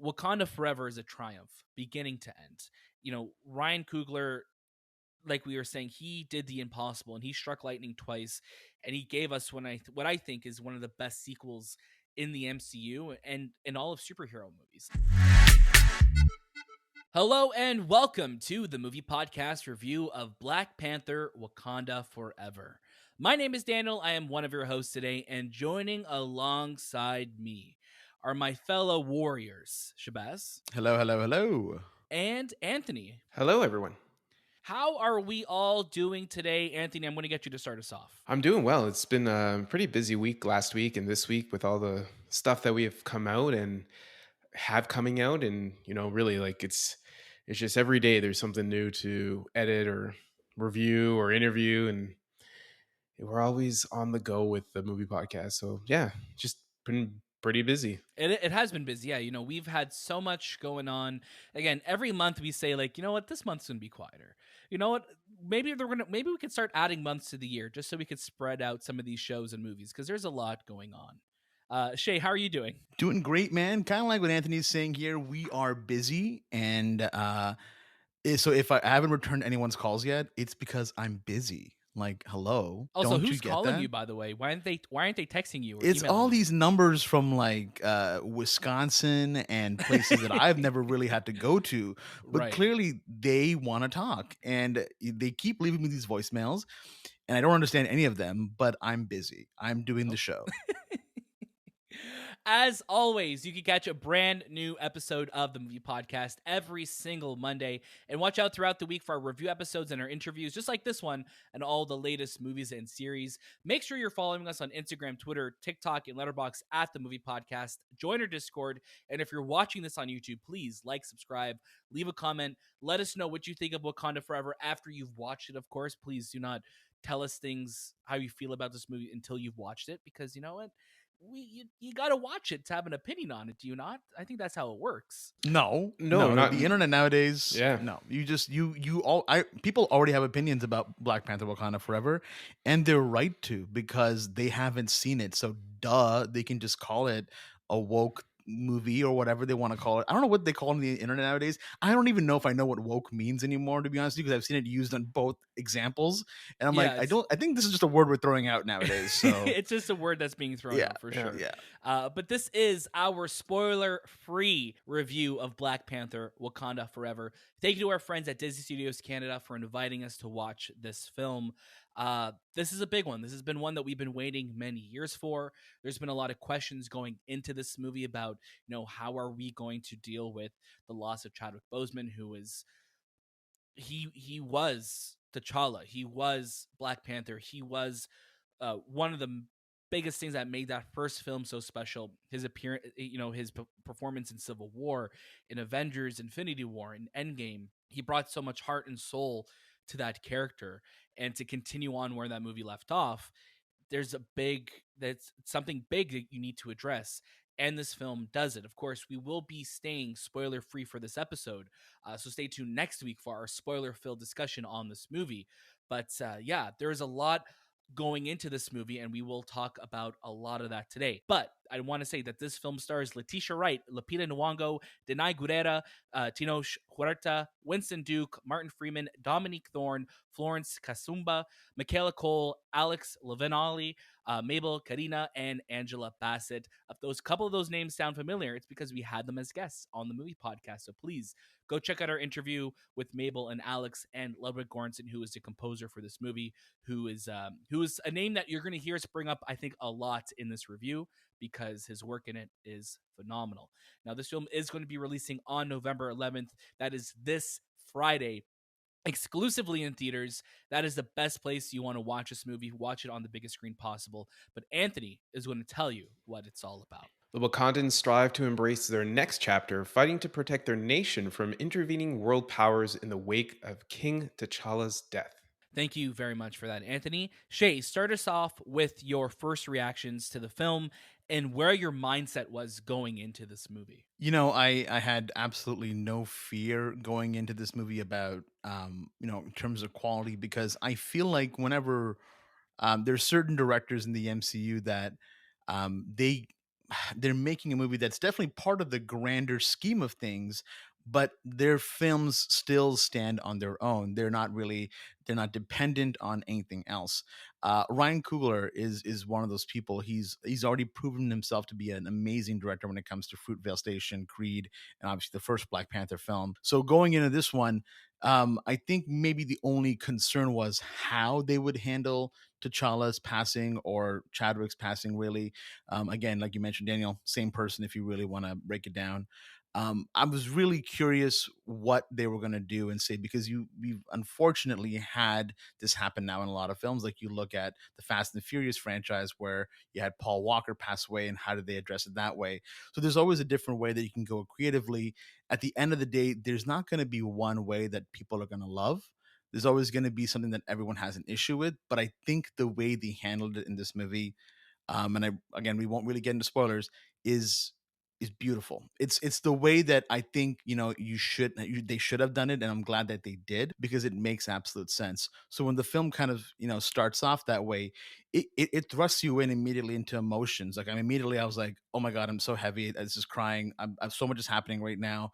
Wakanda Forever is a triumph, beginning to end. Ryan Coogler, like we were saying, he did the impossible and he struck lightning twice, and he gave us what I think is one of the best sequels in the MCU and in all of superhero movies. Hello and welcome to the movie podcast review of Black Panther Wakanda Forever. My name is Daniel. I am one of your hosts today, and joining alongside me are my fellow warriors, Shahbaz. Hello, hello, hello. And Anthony. Hello, everyone. How are we all doing today? Anthony, I'm going to get you to start us off. I'm doing well. It's been a pretty busy week last week and this week with all the stuff that we have come out and have coming out. And, really like it's just every day there's something new to edit or review or interview. And we're always on the go with the movie podcast. So yeah, just been pretty busy. It has been busy. Yeah, we've had so much going on. Again, every month we say, like, you know what, this month's gonna be quieter. You know what? Maybe we could start adding months to the year just so we could spread out some of these shows and movies because there's a lot going on. Shay, how are you doing? Doing great, man. Kind of like what Anthony's saying here. We are busy, and so if I haven't returned anyone's calls yet, it's because I'm busy. Like, hello. Also, don't who's you get calling that? you, by the way? Why aren't they texting you? Or It's emailing all you? these numbers from like Wisconsin and places that I've never really had to go to, but Right. clearly they want to talk, and they keep leaving me these voicemails, and I don't understand any of them. But I'm busy. I'm doing the show. As always, you can catch a brand new episode of the Movie Podcast every single Monday. And watch out throughout the week for our review episodes and our interviews, just like this one, and all the latest movies and series. Make sure you're following us on Instagram, Twitter, TikTok, and Letterboxd at the Movie Podcast. Join our Discord. And if you're watching this on YouTube, please like, subscribe, leave a comment. Let us know what you think of Wakanda Forever after you've watched it, of course. Please do not tell us things, how you feel about this movie until you've watched it, because you know what? You got to watch it to have an opinion on it, do you not? I think that's how it works. No, not the internet nowadays. Yeah. No, people already have opinions about Black Panther Wakanda Forever, and they're right to, because they haven't seen it. So they can just call it a woke movie or whatever they want to call it. I don't know what they call it on the internet nowadays. I don't even know if I know what woke means anymore, to be honest with you, because I've seen it used on both examples, and I'm Yeah, like, I think this is just a word we're throwing out nowadays. So it's just a word that's being thrown out for sure. yeah. But this is our spoiler-free review of Black Panther Wakanda Forever. Thank you to our friends at Disney Studios Canada for inviting us to watch this film. This is a big one. This has been one that we've been waiting many years for. There's been a lot of questions going into this movie about, how are we going to deal with the loss of Chadwick Boseman, who is he was T'Challa. He was Black Panther. He was one of the biggest things that made that first film so special. His appearance, his performance in Civil War, in Avengers, Infinity War, in Endgame. He brought so much heart and soul to that character, and to continue on where that movie left off, that's something big that you need to address. And this film does it. Of course, we will be staying spoiler free for this episode, so stay tuned next week for our spoiler filled discussion on this movie. But yeah, there is a lot going into this movie, and we will talk about a lot of that today. But I want to say that this film stars Letitia Wright, Lupita Nyong'o, Danai Gurira, Tenoch Huerta, Winston Duke, Martin Freeman, Dominique Thorne, Florence Kasumba, Michaela Coel, Alex Livinalli, Mabel Cadena, and Angela Bassett. If those couple of those names sound familiar, it's because we had them as guests on the movie podcast. So please go check out our interview with Mabel and Alex, and Ludwig Göransson, who is the composer for this movie, who is a name that you're going to hear us bring up, I think, a lot in this review, because his work in it is phenomenal. Now, this film is going to be releasing on November 11th. That is this Friday, exclusively in theaters. That is the best place you want to watch this movie. Watch it on the biggest screen possible. But Anthony is going to tell you what it's all about. The Wakandans strive to embrace their next chapter, fighting to protect their nation from intervening world powers in the wake of King T'Challa's death. Thank you very much for that, Anthony. Shay, start us off with your first reactions to the film and where your mindset was going into this movie. I had absolutely no fear going into this movie about, in terms of quality, because I feel like whenever there's certain directors in the MCU that they they're making a movie that's definitely part of the grander scheme of things, but their films still stand on their own. They're not dependent on anything else. Ryan Coogler is one of those people. He's already proven himself to be an amazing director when it comes to Fruitvale Station, Creed, and obviously the first Black Panther film. So going into this one, I think maybe the only concern was how they would handle T'Challa's passing or Chadwick's passing, really. Again, like you mentioned, Daniel, same person if you really want to break it down. I was really curious what they were going to do and say, because we've unfortunately had this happen now in a lot of films. Like you look at the Fast and the Furious franchise, where you had Paul Walker pass away, and how did they address it that way? So there's always a different way that you can go creatively. At the end of the day, there's not going to be one way that people are going to love. There's always going to be something that everyone has an issue with. But I think the way they handled it in this movie, and I again, we won't really get into spoilers, is is beautiful. It's the way that I think, they should have done it, and I'm glad that they did, because it makes absolute sense. So when the film kind of starts off that way, it thrusts you in immediately into emotions. Like, immediately I was like, oh my god, I'm so heavy. This is crying. I'm so much is happening right now.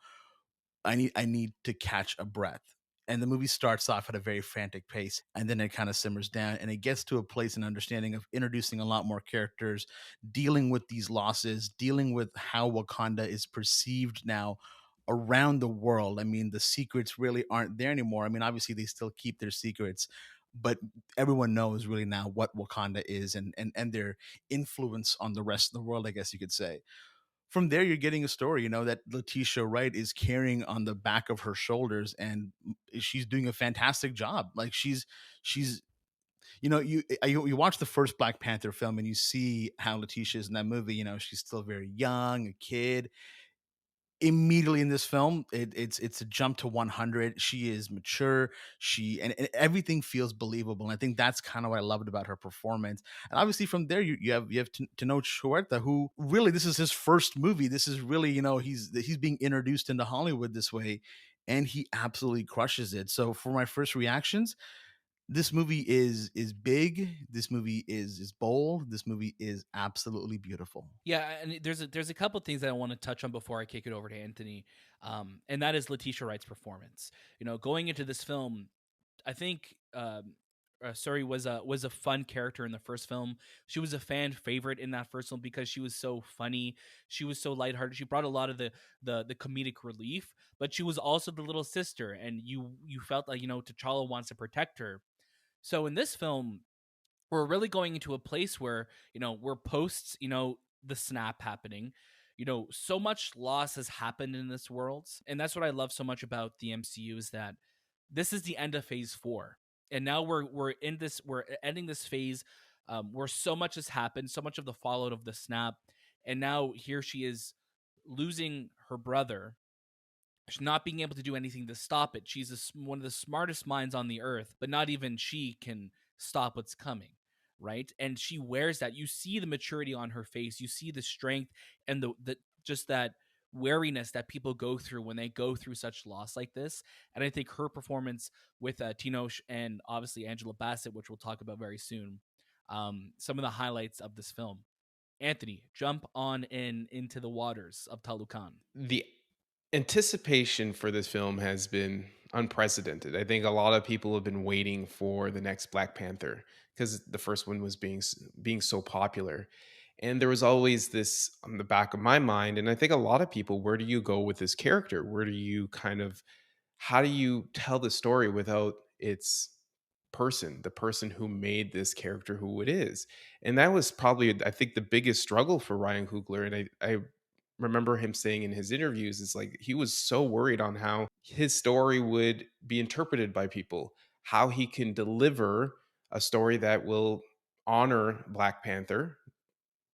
I need to catch a breath. And the movie starts off at a very frantic pace, and then it kind of simmers down, and it gets to a place and understanding of introducing a lot more characters, dealing with these losses, dealing with how Wakanda is perceived now around the world. I mean, the secrets really aren't there anymore. I mean, obviously they still keep their secrets, but everyone knows really now what Wakanda is, and their influence on the rest of the world, I guess you could say. From there, you're getting a story, that Letitia Wright is carrying on the back of her shoulders, and she's doing a fantastic job. Like, she's you watch the first Black Panther film, and you see how Letitia is in that movie. She's still very young, a kid. Immediately in this film, it's a jump to 100. She is mature. And everything feels believable, and I think that's kind of what I loved about her performance. And obviously from there, you have Tenoch Huerta, who really, this is his first movie. This is really, he's being introduced into Hollywood this way, and he absolutely crushes it. So for my first reactions, this movie is big. This movie is bold. This movie is absolutely beautiful. Yeah, and there's a couple things that I want to touch on before I kick it over to Anthony, and that is Letitia Wright's performance. Going into this film, I think Suri was a fun character in the first film. She was a fan favorite in that first film because she was so funny. She was so lighthearted. She brought a lot of the comedic relief, but she was also the little sister, and you felt like T'Challa wants to protect her. So in this film, we're really going into a place where we're posts the snap happening. So much loss has happened in this world, and that's what I love so much about the MCU, is that this is the end of phase 4, and now we're ending this phase, where so much has happened, so much of the fallout of the snap, and now here she is losing her brother, not being able to do anything to stop it. She's one of the smartest minds on the earth, but not even she can stop what's coming, right? And she wears that. You see the maturity on her face. You see the strength and the just that wariness that people go through when they go through such loss like this. And I think her performance with Tenoch and obviously Angela Bassett, which we'll talk about very soon, some of the highlights of this film. Anthony, jump on into the waters of Talukan. The anticipation for this film has been unprecedented. I think a lot of people have been waiting for the next Black Panther because the first one was being so popular. And there was always this on the back of my mind, and I think a lot of people, where do you go with this character? Where do you kind of how do you tell the story without its the person who made this character who it is? And that was probably, I think, the biggest struggle for Ryan Coogler. And I remember him saying in his interviews, it's like he was so worried on how his story would be interpreted by people, how he can deliver a story that will honor Black Panther,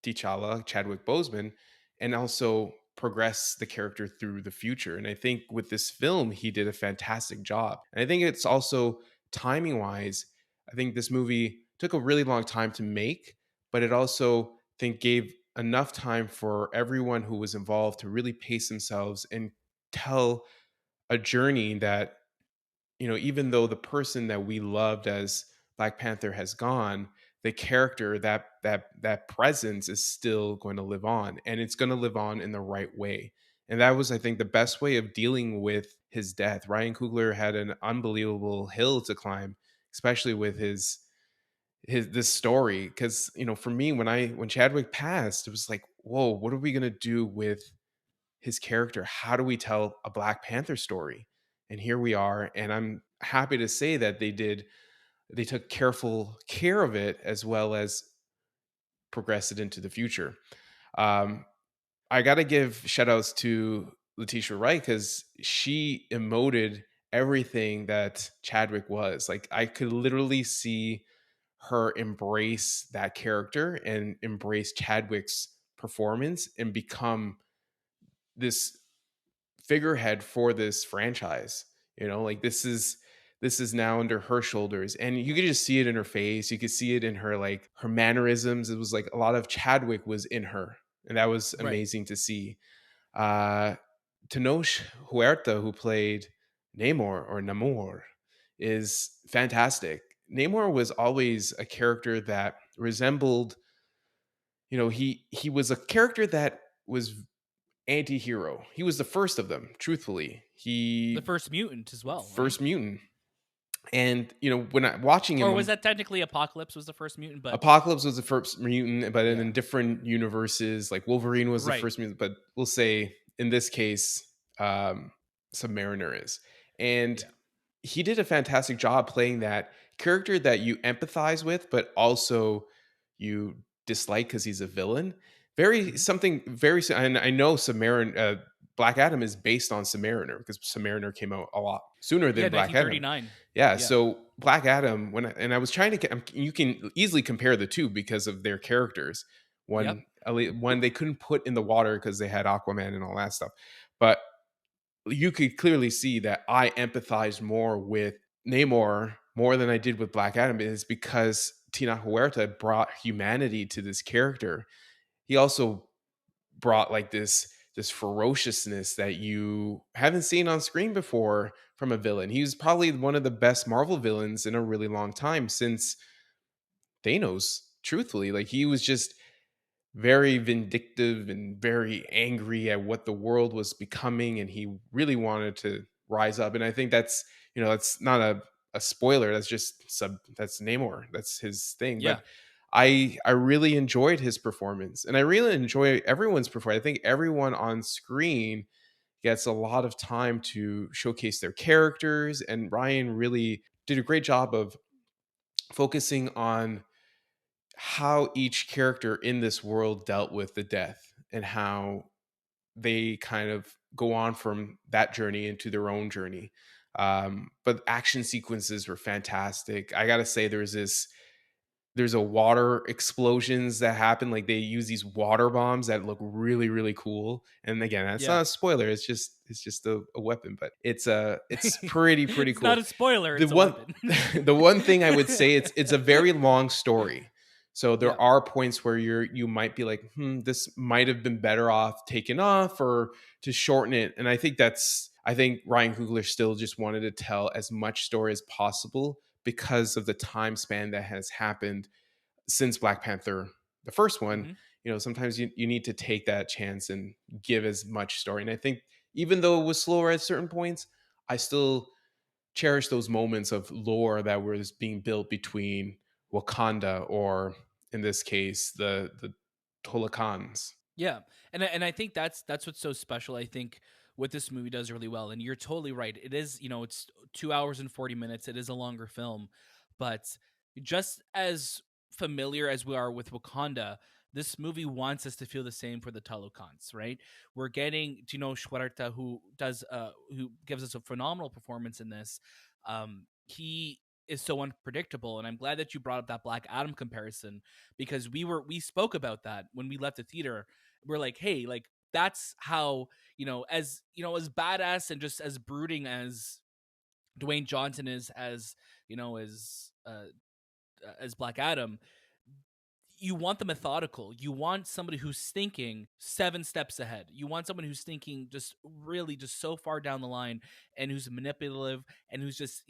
T'Challa, Chadwick Boseman, and also progress the character through the future. And I think with this film, he did a fantastic job. And I think it's also timing wise, I think this movie took a really long time to make, but it also, I think, gave enough time for everyone who was involved to really pace themselves and tell a journey that, even though the person that we loved as Black Panther has gone, the character, that presence is still going to live on, and it's going to live on in the right way. And that was, I think, the best way of dealing with his death. Ryan Coogler had an unbelievable hill to climb, especially with his this story. Because for me, when Chadwick passed, it was like, whoa, what are we gonna do with his character? How do we tell a Black Panther story? And here we are, and I'm happy to say that they took careful care of it, as well as progress it into the future. Um, I got to give shout outs to Letitia Wright, because she emoted everything that Chadwick was. Like, I could literally see her embrace that character and embrace Chadwick's performance and become this figurehead for this franchise. Like, this is now under her shoulders, and you could just see it in her face. You could see it in her, like, her mannerisms. It was like a lot of Chadwick was in her, and that was Right. amazing to see. uh Tenoch Huerta, who played Namor, is fantastic. Namor was always a character that resembled, he was a character that was anti-hero. He was the first of them, truthfully. The first mutant as well, right? First mutant. And when I watching him, Or was that technically Apocalypse was the first mutant? But Apocalypse was the first mutant, but Yeah. in different universes, like Wolverine was the Right. first mutant, but we'll say in this case, Submariner is. And Yeah. he did a fantastic job playing that character that you empathize with, but also you dislike because he's a villain. Mhm. Something very, and I know Submariner, Black Adam is based on Submariner, because Submariner came out a lot sooner Yeah, than Black Adam. 1939. Yeah, Yeah. so Black Adam, and I was trying to, you can easily compare the two because of their characters. Yep. One they couldn't put in the water because they had Aquaman and all that stuff, but you could clearly see that I empathized more with Namor more than I did with Black Adam, is because Tina Huerta brought humanity to this character. He also brought, like, this ferociousness that you haven't seen on screen before from a villain. He was probably one of the best Marvel villains in a really long time, since Thanos, truthfully. Like, he was just very vindictive and very angry at what the world was becoming, and he really wanted to rise up. And I think that's not a spoiler. That's just that's Namor. That's his thing. Yeah. But I really enjoyed his performance, and I really enjoy everyone's performance. I think everyone on screen gets a lot of time to showcase their characters, and Ryan really did a great job of focusing on how each character in this world dealt with the death, and how they kind of go on from that journey into their own journey. But action sequences were fantastic. I gotta say, there's a water explosions that happen. Like, they use these water bombs that look really, really cool. And again, that's Yeah. not a spoiler. It's just a weapon, but it's pretty It's cool. not a spoiler. The It's a one weapon. the one thing I would say, it's a very long story. So Yeah. there are points where you might be like, this might have been better off taken off, or to shorten it. And I think Ryan Coogler still just wanted to tell as much story as possible, because of the time span that has happened since Black Panther, the first one. Hmm. Sometimes you need to take that chance and give as much story. And I think, even though it was slower at certain points, I still cherish those moments of lore that was being built between Wakanda, or in this case, the Tolokans. Yeah, and I think that's what's so special. I think what this movie does really well, and you're totally right. It is, it's 2 hours and 40 minutes. It is a longer film, but just as familiar as we are with Wakanda, this movie wants us to feel the same for the Talokans, right? We're getting Tenoch Huerta, who gives us a phenomenal performance in this. He is so unpredictable, and I'm glad that you brought up that Black Adam comparison, because we spoke about that when we left the theater. We're like, hey, like, that's how, as badass and just as brooding as Dwayne Johnson is, as Black Adam, you want the methodical. You want somebody who's thinking 7 steps ahead. You want someone who's thinking just really just so far down the line, and who's manipulative, and who just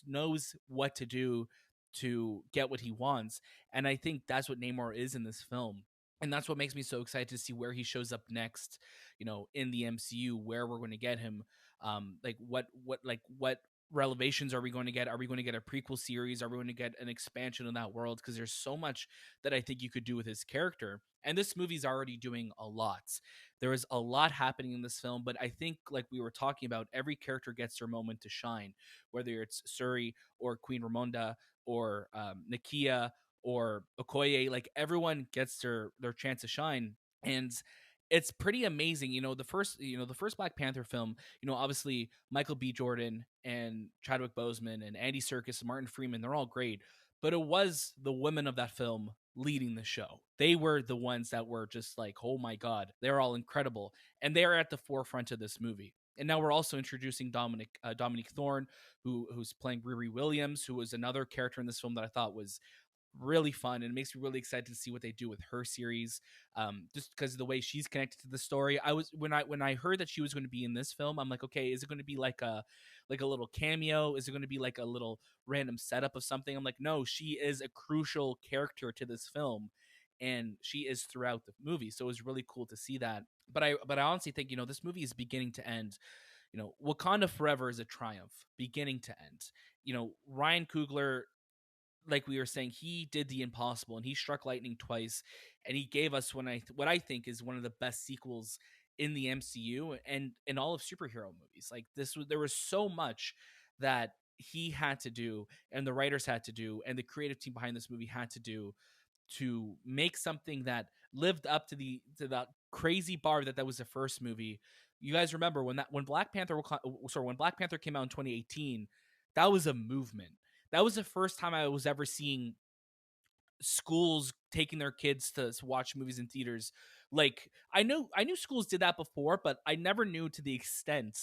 knows what to do. to get what he wants. And I think that's what Namor is in this film. And that's what makes me so excited to see where he shows up next, in the MCU, where we're going to get him. What revelations are we going to get? Are we going to get a prequel series? Are we going to get an expansion of that world? Because there's so much that I think you could do with his character. And this movie's already doing a lot. There is a lot happening in this film, but I think, like we were talking about, every character gets their moment to shine, whether it's Suri or Queen Ramonda or Nakia or Okoye. Like, everyone gets their chance to shine. And it's pretty amazing. The first Black Panther film, obviously Michael B. Jordan and Chadwick Boseman and Andy Serkis and Martin Freeman, they're all great. But it was the women of that film leading the show. They were the ones that were just like, oh my God, they're all incredible. And they are at the forefront of this movie. And now we're also introducing Dominique Thorne, who's playing Riri Williams, who was another character in this film that I thought was really fun, and it makes me really excited to see what they do with her series. Just because of the way she's connected to the story. I was when I heard that she was going to be in this film, I'm like, okay, is it going to be like a little cameo? Is it going to be like a little random setup of something? I'm like, no, she is a crucial character to this film, and she is throughout the movie. So it was really cool to see that. But I honestly think, this movie is beginning to end. Wakanda Forever is a triumph, beginning to end. Ryan Coogler, like we were saying, he did the impossible, and he struck lightning twice, and he gave us what I think is one of the best sequels in the MCU and in all of superhero movies. Like, there was so much that he had to do, and the writers had to do, and the creative team behind this movie had to do, to make something that lived up to that crazy bar that was the first movie. You guys remember when Black Panther when Black Panther came out in 2018, that was a movement. That was the first time I was ever seeing schools taking their kids to watch movies in theaters. Like, I knew schools did that before, but I never knew to the extent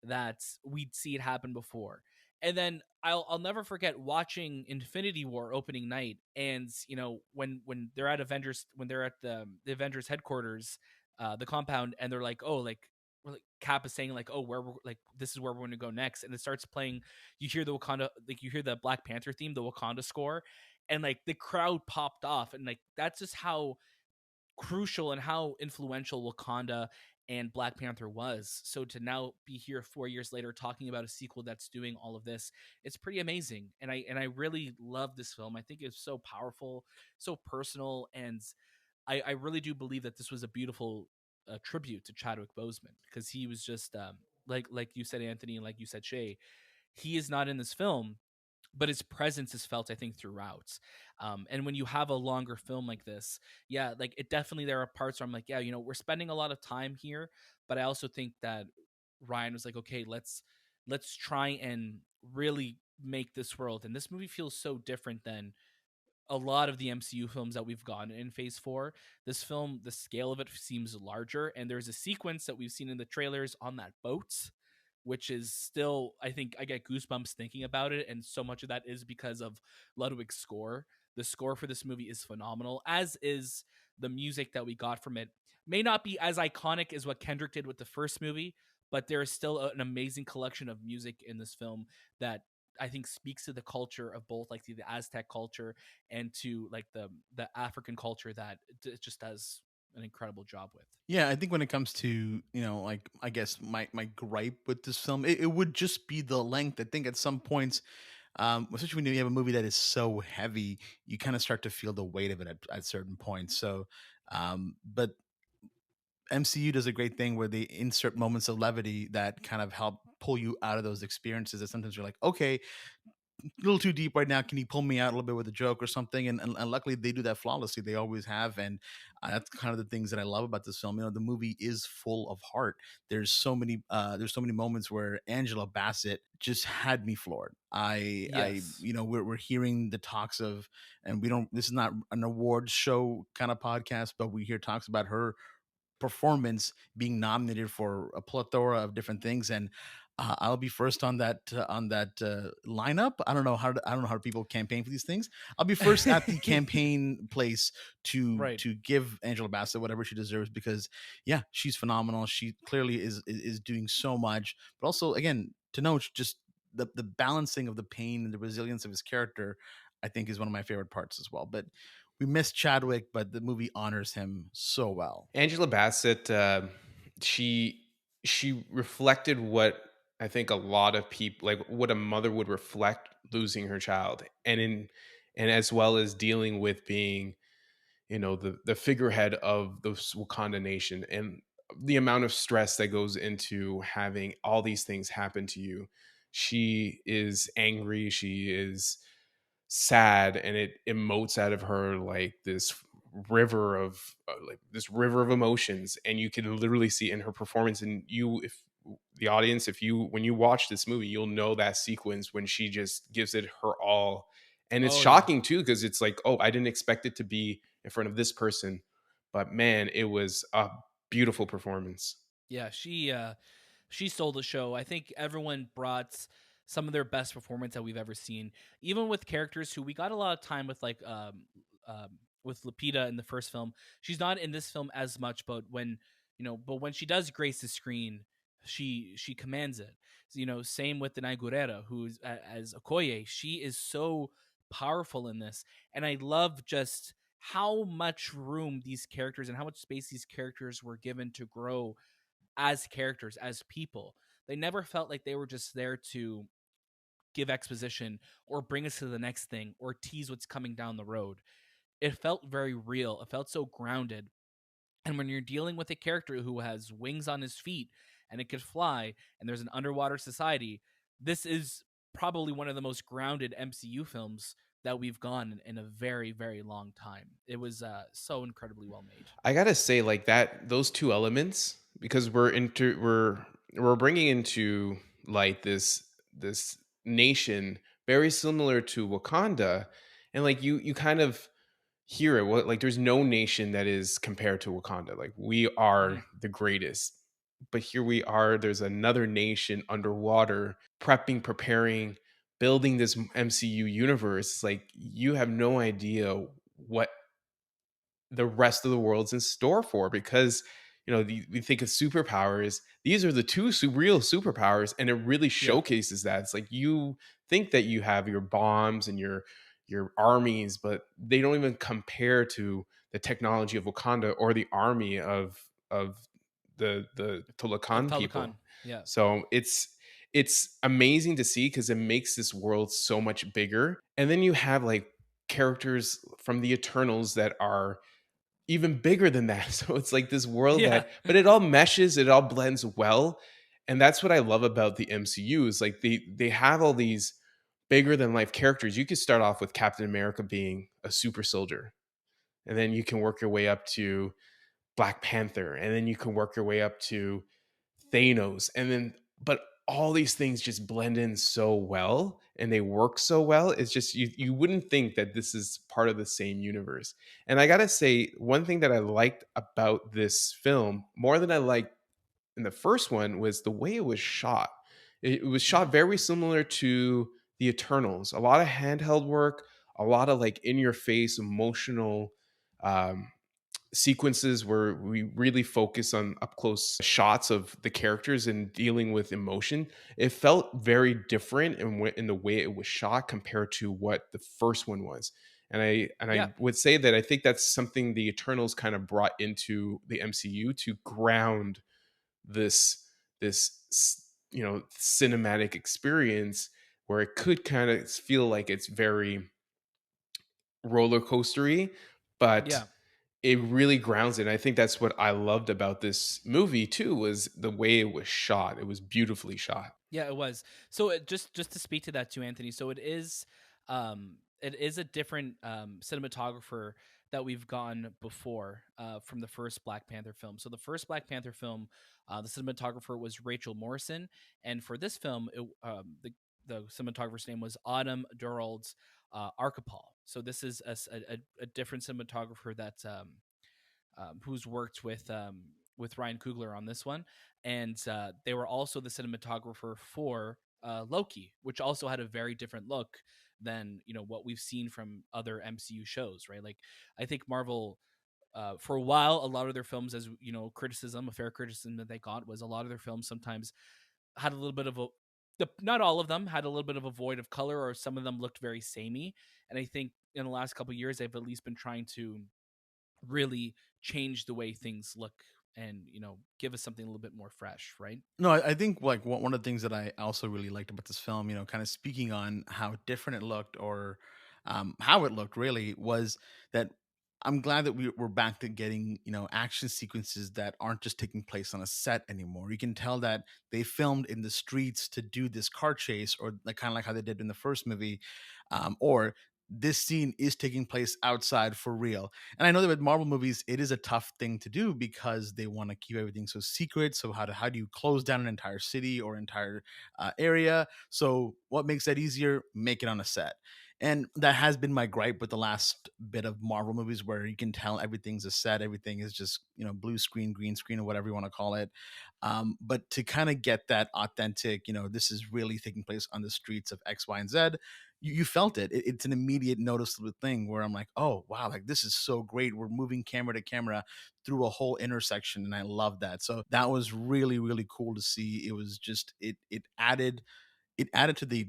that we'd see it happen before. And then I'll never forget watching Infinity War opening night, and when they're at the Avengers headquarters, the compound, and they're like, oh, like Cap is saying, like, oh, where we're like, this is where we're going to go next, and it starts playing. You hear the Wakanda, like, you hear the Black Panther theme, the Wakanda score, and like the crowd popped off, and like that's just how crucial and how influential Wakanda and Black Panther was. So to now be here 4 years later talking about a sequel that's doing all of this, it's pretty amazing. And I really love this film. I think it's so powerful, so personal, and I really do believe that this was a beautiful tribute to Chadwick Boseman, because he was just like you said, Anthony, and like you said, Shay, he is not in this film, but his presence is felt, I think, throughout. And when you have a longer film like this, yeah, like, it definitely, there are parts where I'm like, yeah, we're spending a lot of time here, but I also think that Ryan was like, okay, let's try and really make this world. And this movie feels so different than a lot of the MCU films that we've gotten in Phase 4. This film, the scale of it seems larger, and there's a sequence that we've seen in the trailers on that boat, which is still, I think I get goosebumps thinking about it, and so much of that is because of Ludwig's score. The score for this movie is phenomenal, as is the music that we got from it. May not be as iconic as what Kendrick did with the first movie, but there is still an amazing collection of music in this film that I think speaks to the culture of both, like, the Aztec culture and to, like, the African culture that it just does an incredible job with. Yeah, I think when it comes to, like, I guess my gripe with this film, it would just be the length. I think at some points, especially when you have a movie that is so heavy, you kind of start to feel the weight of it at certain points. So, but MCU does a great thing where they insert moments of levity that kind of help pull you out of those experiences. That sometimes you're like, okay, a little too deep right now. Can you pull me out a little bit with a joke or something? And luckily they do that flawlessly. They always have, and that's kind of the things that I love about this film. The movie is full of heart. There's so many moments where Angela Bassett just had me floored. Yes. We're hearing the talks of, and we don't. This is not an awards show kind of podcast, but we hear talks about her performance being nominated for a plethora of different things, and I'll be first on that lineup. I don't know how people campaign for these things. I'll be first at the campaign place to Right. to give Angela Bassett whatever she deserves, because yeah, she's phenomenal. She clearly is doing so much, but also, again, to know just the balancing of the pain and the resilience of his character. I think is one of my favorite parts as well. But we miss Chadwick, but the movie honors him so well. Angela Bassett, she she reflected what I think a lot of people, like what a mother would reflect losing her child, and as well as dealing with being, the figurehead of the Wakanda nation, and the amount of stress that goes into having all these things happen to you. She is angry, she is sad, and it emotes out of her like this river of emotions, and you can literally see in her performance. And you, if the audience, if you when you watch this movie, you'll know that sequence when she just gives it her all. And it's Oh yeah. shocking too, because it's like, oh, I didn't expect it to be in front of this person, but man, it was a beautiful performance. Yeah, she stole the show. I think everyone brought some of their best performance that we've ever seen, even with characters who we got a lot of time with, like with Lupita in the first film. She's not in this film as much, but when she does grace the screen, she commands it. Same with Danai Gurira, who's as Okoye. She is so powerful in this, and I love just how much room these characters and how much space these characters were given to grow as characters, as people. They never felt like they were just there to give exposition or bring us to the next thing or tease what's coming down the road. It felt very real. It felt so grounded. And when you're dealing with a character who has wings on his feet and it could fly and there's an underwater society, this is probably one of the most grounded MCU films that we've gone in a very, very long time. It was so incredibly well made. I gotta say, like that, those two elements, because we're bringing into light this nation very similar to Wakanda, and like you kind of hear it. What, like there's no nation that is compared to Wakanda. Like we Mhm. are the greatest, but here we are. There's another nation underwater, preparing, building this MCU universe. It's like you have no idea what the rest of the world's in store for, because we think of superpowers. These are the two real superpowers, and it really Yeah. showcases that. It's like you think that you have your bombs and your armies, but they don't even compare to the technology of Wakanda or the army of the Of Tulakan Talokan. people. Yeah. So it's amazing to see, because it makes this world so much bigger. And then you have like characters from the Eternals that are even bigger than that. So it's like this world Yeah. that, but it all meshes, it all blends well. And that's what I love about the MCU is like they have all these bigger than life characters. You could start off with Captain America being a super soldier, and then you can work your way up to Black Panther, and then you can work your way up to Thanos, and then but all these things just blend in so well and they work so well. It's just you wouldn't think that this is part of the same universe. And I gotta say, one thing that I liked about this film more than I liked in the first one was the way it was shot. It was shot Mhm. very similar to the Eternals. A lot of handheld work, a lot of like in your face emotional um, sequences where we really focus on up close shots of the characters and dealing with emotion. It felt very different in the way it was shot compared to what the first one was. And I Yeah. would say that I think that's something the Eternals kind of brought into the MCU to ground this cinematic experience, where it could kind of feel like it's very roller coastery, but Yeah. it really grounds it. And I think that's what I loved about this movie too, was the way it was shot. It was beautifully shot. Yeah, it was. So just to speak to that too, Anthony. So it is a different cinematographer that we've gone before from the first Black Panther film. So the first Black Panther film, the cinematographer was Rachel Morrison, and for this film, the cinematographer's name was Autumn Durald's Archipel. So this is a different cinematographer that who's worked with Ryan Coogler on this one, and they were also the cinematographer for Loki, which also had a very different look than what we've seen from other MCU shows, right? Like I think Marvel. For a while, a lot of their films, as a fair criticism that they got was a lot of their films sometimes had a little bit of not all of them had a little bit of a void of color, or some of them looked very samey. And I think in the last couple of years, they've at least been trying to really change the way things look and give us something a little bit more fresh, right? No, I think like one of the things that I also really liked about this film, kind of speaking on how different it looked, or how it looked really, was that I'm glad that we're back to getting action sequences that aren't just taking place on a set anymore. You can tell that they filmed in the streets to do this car chase, or like kind of like how they did in the first movie, or this scene is taking place outside for real. And I know that with Marvel movies, it is a tough thing to do because they want to keep everything so secret. So how do you close down an entire city or entire area? So what makes that easier? Make it on a set. And that has been my gripe with the last bit of Marvel movies, where you can tell everything's a set, everything is just blue screen, green screen, or whatever you want to call it. But to kind of get that authentic, this is really taking place on the streets of X, Y, and Z. You felt it. It's an immediate noticeable thing where I'm like, oh wow, like this is so great. We're moving camera to camera through a whole intersection, and I love that. So that was really really cool to see. It was just it added to the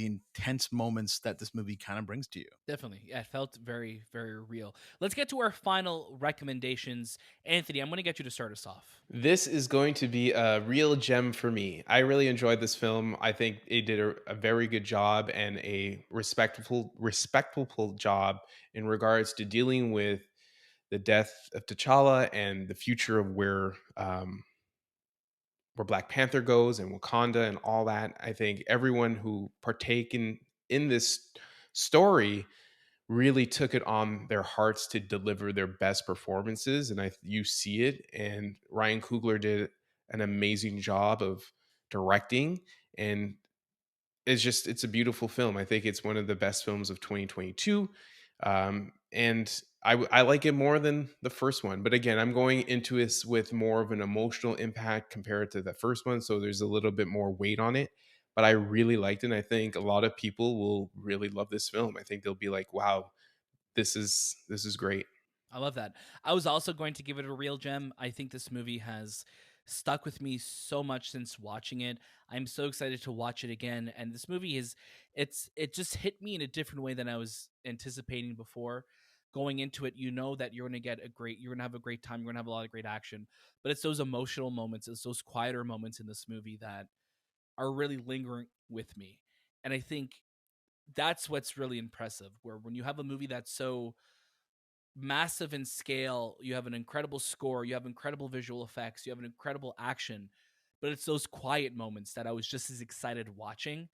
intense moments that this movie kind of brings to you. Definitely. Yeah, it felt very, very real. Let's get to our final recommendations. Anthony, I'm going to get you to start us off. This is going to be a real gem for me. I really enjoyed this film. I think it did a very good job and a respectful job in regards to dealing with the death of T'Challa and the future of where Black Panther goes and Wakanda and all that. I think everyone who partaken in this story really took it on their hearts to deliver their best performances, and you see it. And Ryan Coogler did an amazing job of directing, and it's a beautiful film. I think it's one of the best films of 2022. And I like it more than the first one, but again, I'm going into this with more of an emotional impact compared to the first one, so there's a little bit more weight on it. But I really liked it, and I think a lot of people will really love this film. I think they'll be like, wow, this is great. I love that. I was also going to give it a real gem. I think this movie has stuck with me so much since watching it. I'm so excited to watch it again. And this movie it just hit me in a different way than I was anticipating before. Going into it, you know that you're gonna have a great time. You're gonna have a lot of great action. But it's those emotional moments, it's those quieter moments in this movie that are really lingering with me. And I think that's what's really impressive. Where when you have a movie that's so massive in scale, you have an incredible score, you have incredible visual effects, you have an incredible action, but it's those quiet moments that I was just as excited watching.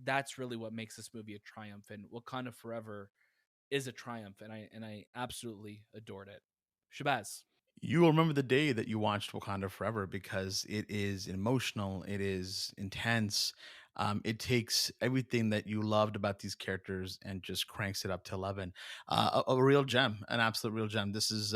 That's really what makes this movie a triumph, and Wakanda Forever is a triumph, and I absolutely adored it. Shabazz. You will remember the day that you watched Wakanda Forever because it is emotional, it is intense. It takes everything that you loved about these characters and just cranks it up to 11. A real gem, an absolute real gem. This is,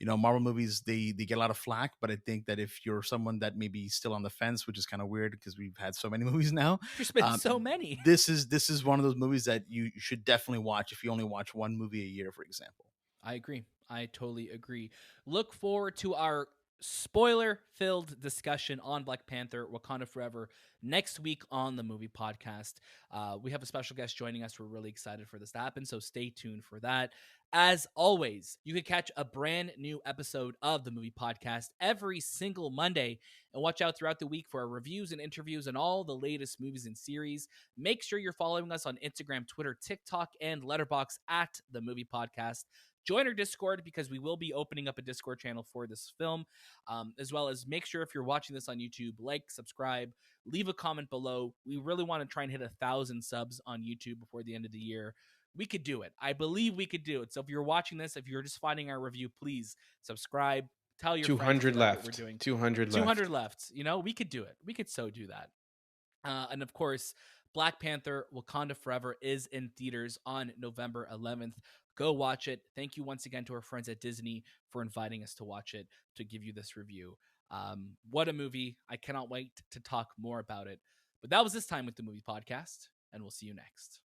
Marvel movies, they get a lot of flack, but I think that if you're someone that maybe still on the fence, which is kind of weird because we've had so many movies now, There's been so many. this is one of those movies that you should definitely watch if you only watch one movie a year, for example. I agree. I totally agree. Look forward to our spoiler filled discussion on Black Panther Wakanda Forever next week on the movie podcast. We have a special guest joining us. We're really excited for this to happen, so stay tuned for that. As always, you can catch a brand new episode of the movie podcast every single Monday, and watch out throughout the week for our reviews and interviews and all the latest movies and series. Make sure you're following us on Instagram, Twitter, TikTok, and Letterboxd at the movie podcast. Join our Discord because we will be opening up a Discord channel for this film, as well as make sure if you're watching this on YouTube, like, subscribe, leave a comment below. We really want to try and hit 1,000 subs on YouTube before the end of the year. We could do it. I believe we could do it. So if you're watching this, if you're just finding our review, please subscribe. Tell your friends 200 what we're left. doing. 200 left. 200 left. We could do it. We could so do that. And of course, Black Panther Wakanda Forever is in theaters on November 11th. Go watch it. Thank you once again to our friends at Disney for inviting us to watch it, to give you this review. What a movie. I cannot wait to talk more about it. But that was this time with the movie podcast, and we'll see you next.